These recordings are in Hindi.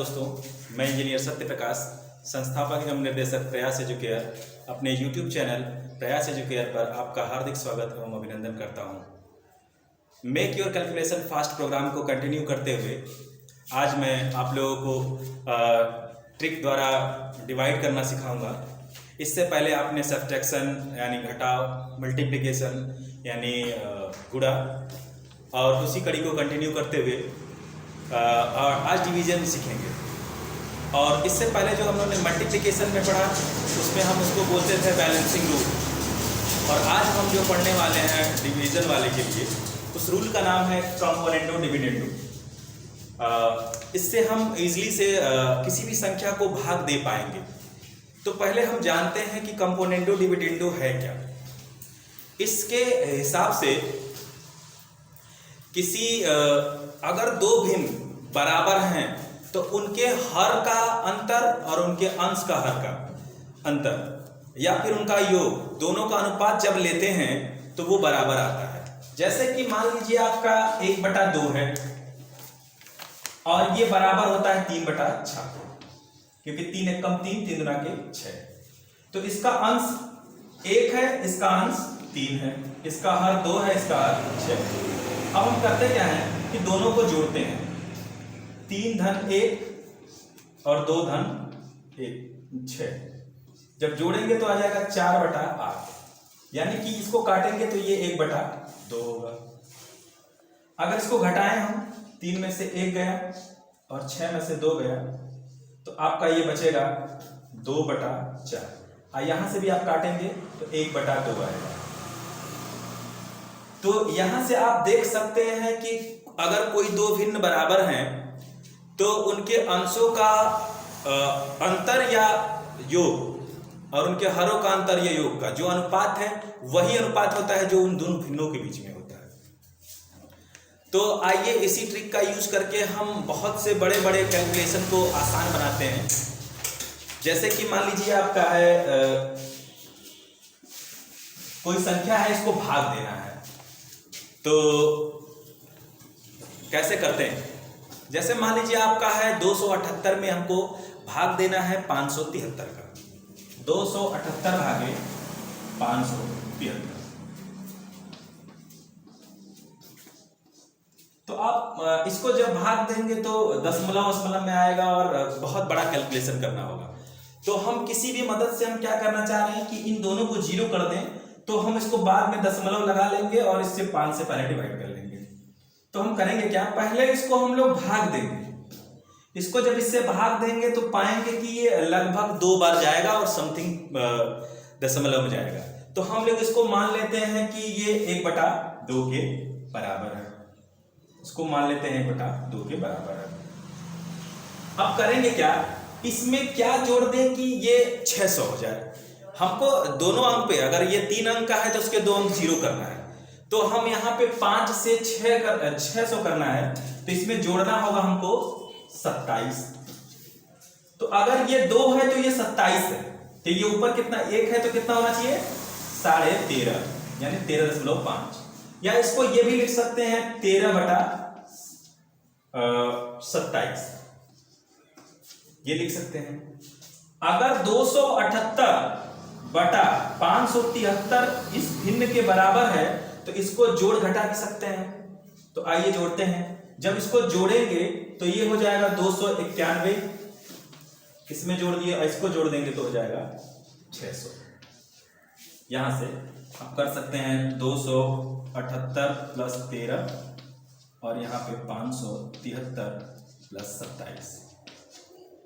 दोस्तों, मैं इंजीनियर सत्य प्रकाश, संस्थापक एवं निर्देशक प्रयास एजुकेयर, अपने YouTube चैनल प्रयास एजुकेयर पर आपका हार्दिक स्वागत एवं अभिनंदन करता हूं। Make your calculation fast program को कंटिन्यू करते हुए आज मैं आप लोगों को ट्रिक द्वारा डिवाइड करना सिखाऊंगा। इससे पहले आपने सब्ट्रैक्शन यानी घटाव, मल्टीप्लिकेशन यानी गुणा और उसी कड़ी को कंटिन्यू करते हुए और आज डिवीजन सीखेंगे। और इससे पहले जो हम लोगों ने मल्टीप्लिकेशन में पढ़ा उसमें हम उसको बोलते थे बैलेंसिंग रूल, और आज हम जो पढ़ने वाले हैं डिवीजन वाले के लिए उस रूल का नाम है कंपोनेंडो डिविडेंडो। इससे हम इजीली से किसी भी संख्या को भाग दे पाएंगे। तो पहले हम जानते हैं कि कंपोनेंडो डिविडेंडो है क्या। इसके हिसाब से किसी अगर दो भिन्न बराबर हैं तो उनके हर का अंतर और उनके अंश का हर का अंतर या फिर उनका योग, दोनों का अनुपात जब लेते हैं तो वो बराबर आता है। जैसे कि मान लीजिए आपका 1/2 है और ये बराबर होता है 3/6, क्योंकि 3 एक कम 3, 3 गुना के 6। तो इसका अंश 1 है, इसका अंश 3 है, इसका हर 2 है, इसका हर 6। अब हम करते क्या है कि दोनों को जोड़ते हैं। 3 धन 1 और 2 धन 1 6। जब जोड़ेंगे तो आ जाएगा 4/8, यानी कि इसको काटेंगे तो ये 1/2 होगा। अगर इसको घटाएं हम, 3 में से 1 गया और 6 में से 2 गया तो आपका ये बचेगा 2/4। यहां से भी आप काटेंगे तो 1/2 आएगा। तो यहां से आप देख सकते हैं कि अगर कोई दो भिन्न बराबर हैं तो उनके अंशों का अंतर या योग और उनके हरों का अंतर या योग का जो अनुपात है वही अनुपात होता है जो उन दोनों भिन्नों के बीच में होता है। तो आइए इसी ट्रिक का यूज करके हम बहुत से बड़े बड़े कैलकुलेशन को आसान बनाते हैं। जैसे कि मान लीजिए आपका है कोई संख्या है, इसको भाग देना है, तो कैसे करते हैं। जैसे मान लीजिए आपका है 278 में हमको भाग देना है 573 का। 278 भागे 573। तो आप इसको जब भाग देंगे तो दशमलव में आएगा और बहुत बड़ा कैलकुलेशन करना होगा। तो हम किसी भी मदद से हम क्या करना चाह रहे हैं कि इन दोनों को 0 कर दें, तो हम इसको बाद में दशमलव लगा लेंगे और इससे 5 से पहले डिवाइड कर लेंगे। तो हम करेंगे क्या, पहले इसको हम लोग भाग देंगे। इसको जब इससे भाग देंगे तो पाएंगे कि ये लगभग 2 बार जाएगा और समथिंग दशमलव में जाएगा। तो हम लोग इसको मान लेते हैं कि ये 1/2 के बराबर है। इसको मान लेते हैं 1/2 के बराबर है। अब करेंगे क्या, इसमें क्या जोड़ दें कि ये 600 हो जाए। हमको दोनों अंक पे, अगर ये 3 अंक का है तो उसके 2 अंक 0 करना है। तो हम यहाँ पे 5 से 600 करना है, तो इसमें जोड़ना होगा हमको 27। तो अगर ये 2 है तो ये 27 है, तो ये ऊपर कितना 1 है तो कितना होना चाहिए 13.5, यानी 13.5। या इसको ये भी लिख सकते हैं 13/27, ये लिख सकते हैं। अगर 278/573 इस भिन्न के बराबर है तो इसको जोड़ घटा भी सकते हैं। तो आइए जोड़ते हैं। जब इसको जोड़ेंगे तो ये हो जाएगा 291, इसमें जोड़ दिए और इसको जोड़ देंगे तो हो जाएगा 600। यहां से आप कर सकते हैं 278 + 13 और यहाँ पे 573 + 27,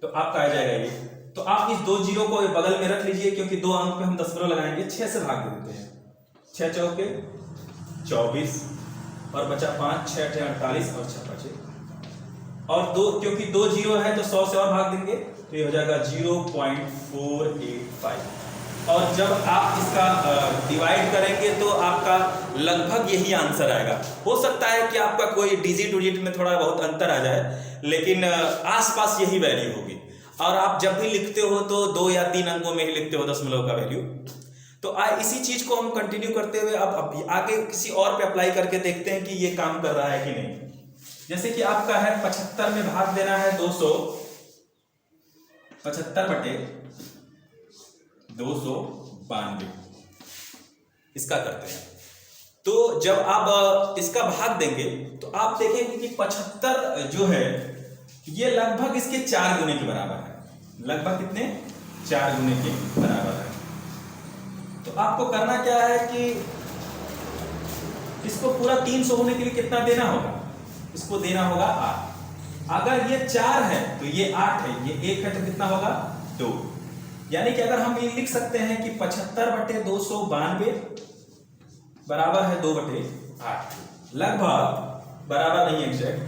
तो आपका आ जाएगा ये। तो आप इस 2 0 को बगल में रख लीजिए, क्योंकि 2 अंक पे हम दशमलव लगाएंगे। 6 से भाग देते हैं, 6 चौके 24 और बचा 5, 6 × 48 और 6 बचे। और 2, क्योंकि 2 0 है तो 100 से और भाग देंगे तो ये हो जाएगा 0.485। और जब आप इसका डिवाइड करेंगे तो आपका लगभग यही आंसर आएगा। हो सकता है कि आपका कोई डिजिट उजिट में थोड़ा बहुत अंतर आ जाए, लेकिन आसपास यही वैल्यू होगी। और आप जब भी लिखते हो तो 2 या 3 अंकों में ही लिखते हो दशमलव का वैल्यू। तो इसी चीज को हम कंटिन्यू करते हुए अब आगे किसी और पे अप्लाई करके देखते हैं कि ये काम कर रहा है कि नहीं। जैसे कि आपका है 75 में भाग देना है 200 75/292 इसका करते हैं। तो जब आप इसका भाग देंगे तो आप देखेंगे कि 75 जो है ये लगभग इसके 4 गुने के बराबर है। लगभग कितने? 4 गुने के बराबर है। तो आपको करना क्या है कि इसको पूरा 300 होने के लिए कितना देना होगा? इसको देना होगा 8। अगर ये 4 है तो ये 8 है, ये 1 है तो कितना होगा? 2। यानी कि अगर हम ये लिख सकते हैं कि 75/292 बराबर है 2/8। लगभग, बराबर नहीं एग्जैक्ट।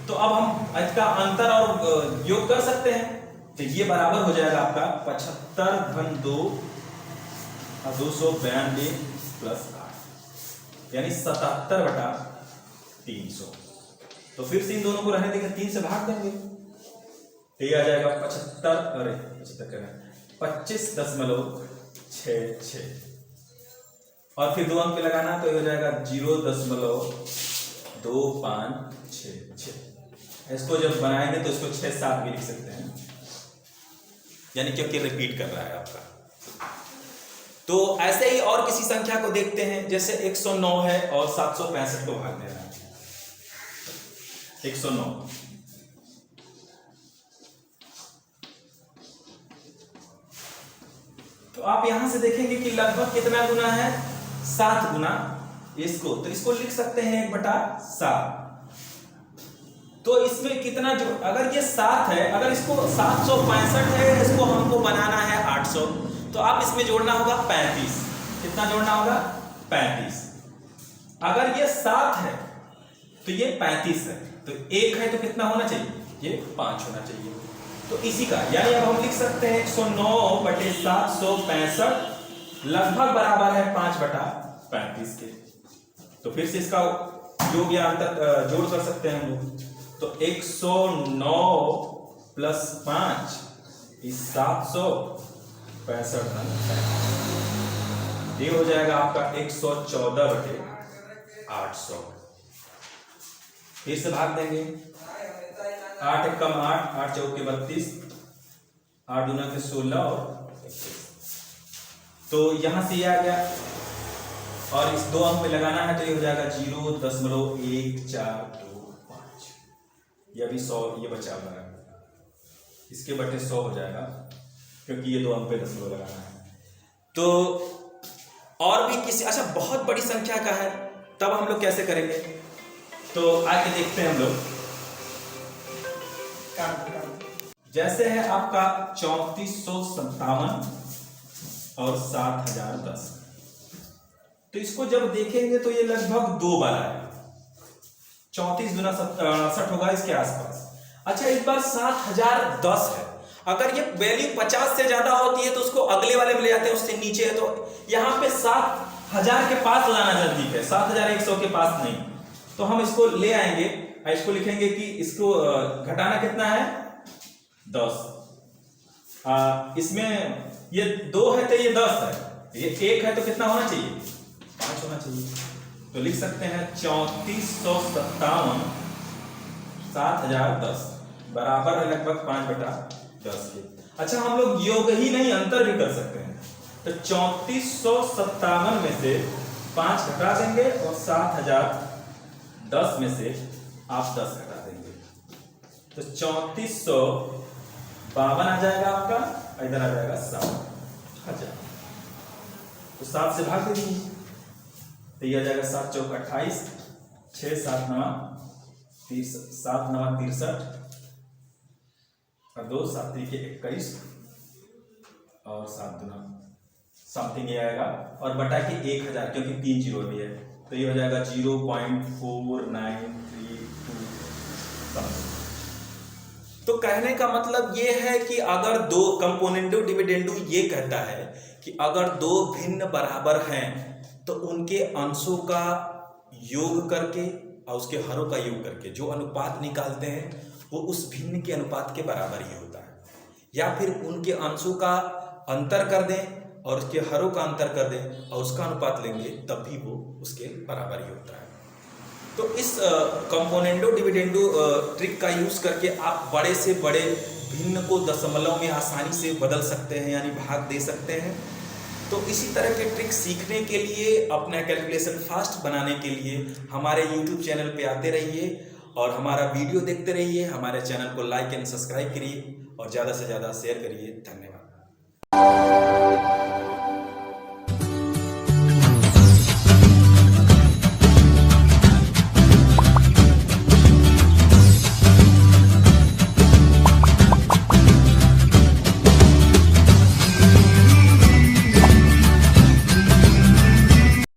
तो अब हम इसका अंतर और योग कर सकते हैं। तो ये बराबर हो जाएगा आपका 75/292 प्लस 8 यानी 77/300। तो फिर से इन दोनों को रहने देंगे, 3 से भाग देंगे तो ये आ जाएगा 25.66 और फिर 2 अंक पे लगाना तो ये हो जाएगा 0.2566। इसको जब बनाएंगे तो इसको 6-7 भी लिख सकते हैं, यानी क्योंकि रिपीट कर रहा है आपका। तो ऐसे ही और किसी संख्या को देखते हैं, जैसे 109 है और 765 को भाग दे रहा है। 109 तो आप यहां से देखेंगे कि लगभग कितना गुना है? 7 गुना इसको। तो इसको लिख सकते हैं 1/7। तो इसमें कितना जो, अगर ये 7 है, अगर इसको 765 है, इसको हमको बनाना है 800, तो आप इसमें जोड़ना होगा 35। कितना जोड़ना होगा? 35। अगर ये 7 है तो ये 35 है, तो 1 है तो कितना होना चाहिए? ये 5 होना चाहिए। तो इसी का यानी अब हम लिख सकते हैं 109/765 लगभग बराबर है 5/35 के। तो फिर से इसका योग या अंतर जोड़ कर सकते हैं हम लोग। तो 109 प्लस 5 765। ये हो जाएगा आपका 114/800। फिर से भाग देंगे, 8 × 8, 8 × 4 = 32, 8 × 2 = 16 और 21। तो यहां से ये आ गया और इस 2 अंक में लगाना है तो ये हो जाएगा 0.1425। ये अभी 100 ये बचा हुआ है, इसके बटे 100 हो जाएगा क्योंकि ये 2 अंक पे दशमलव लगाना है। तो और भी किसी, अच्छा बहुत बड़ी संख्या का है तब हम लोग कैसे करेंगे? तो आगे देखते हैं हम लोग। जैसे है आपका 3457 और 7010, तो इसको जब देखेंगे तो ये लगभग 2 बार आएगा। 34 × 59 होगा इसके आसपास। अच्छा, इस बार 7010 है। अगर ये वैल्यू 50 से ज्यादा होती है तो उसको अगले वाले में ले जाते हैं, उससे नीचे है तो यहाँ पे 7000 के पास लाना नजदीक है, 7100 के पास नहीं। तो हम इसको ले आएंगे, इसको लिखेंगे कि इसको घटाना कितना है? 10। इसमें ये 2 है तो ये 10 है, ये 1 है तो कितना होना चाहिए? 5 होना चाहिए। तो लिख सकते हैं 3457 7010 बराबर है लगभग 5/10 के। अच्छा, हम लोग योग ही नहीं अंतर भी कर सकते हैं। तो 3457 में से 5 घटा देंगे और 7010 में से आप 10 घटा देंगे तो 3452 आ जाएगा आपका, इधर आ जाएगा 7000। तो 7 से भाग दे दीजिए तो ये आ जाएगा 7 × 4 = 28, 6 × 7 = 9 7 × 9 = 63 और 2 7 × 3 = 21 और 7 × 2 समथिंग ये आएगा और बटा के 1000 क्योंकि 3 जीरो भी है तो ये हो जाएगा 0.4932 समथिंग। तो कहने का मतलब ये है कि अगर दो कंपोनेंडो डिविडेंडो ये कहता है कि अगर दो भिन्न बराबर हैं तो उनके अंशों का योग करके और उसके हरों का योग करके जो अनुपात निकालते हैं वो उस भिन्न के अनुपात के बराबर ही होता है, या फिर उनके अंशों का अंतर कर दें और उसके हरों का अंतर कर दें और उसका अनुपात लेंगे तब भी वो उसके बराबर ही होता है। तो इस कंपोनेंडो डिविडेंडो ट्रिक का यूज करके आप बड़े से बड़े भिन्न को दशमलव में आसानी से बदल सकते हैं, यानी भाग दे सकते हैं। तो इसी तरह के ट्रिक सीखने के लिए, अपना कैलकुलेशन फास्ट बनाने के लिए हमारे YouTube चैनल पे आते रहिए और हमारा वीडियो देखते रहिए। हमारे चैनल को लाइक एंड सब्सक्राइब करिए और ज़्यादा से ज़्यादा शेयर करिए। धन्यवाद।